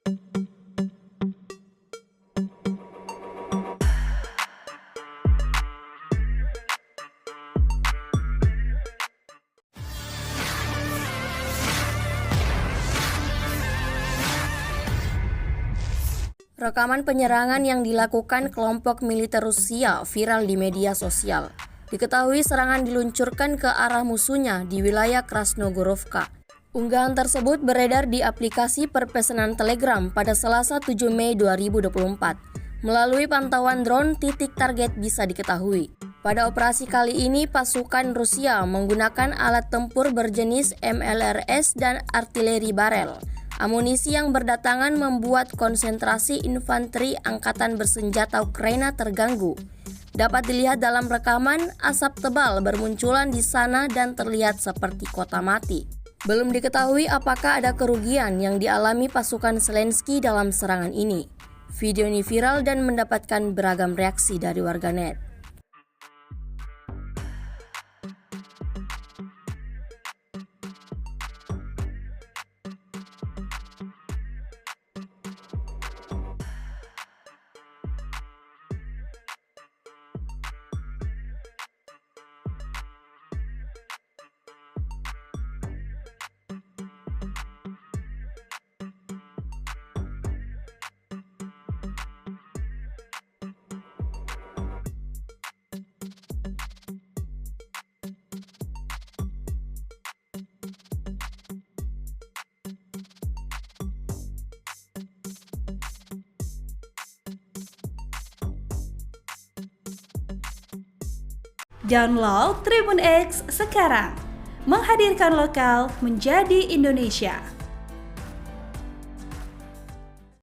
Rekaman penyerangan yang dilakukan kelompok militer Rusia viral di media sosial. Diketahui serangan diluncurkan ke arah musuhnya di wilayah Krasnogorovka. Unggahan tersebut beredar di aplikasi perpesanan Telegram pada Selasa 7 Mei 2024. Melalui pantauan drone, titik target bisa diketahui. Pada operasi kali ini, pasukan Rusia menggunakan alat tempur berjenis MLRS dan artileri barel. Amunisi yang berdatangan membuat konsentrasi infanteri angkatan bersenjata Ukraina terganggu. Dapat dilihat dalam rekaman, asap tebal bermunculan di sana dan terlihat seperti kota mati. Belum diketahui apakah ada kerugian yang dialami pasukan Zelensky dalam serangan ini. Video ini viral dan mendapatkan beragam reaksi dari warganet. Download Tribun X sekarang, menghadirkan lokal menjadi Indonesia.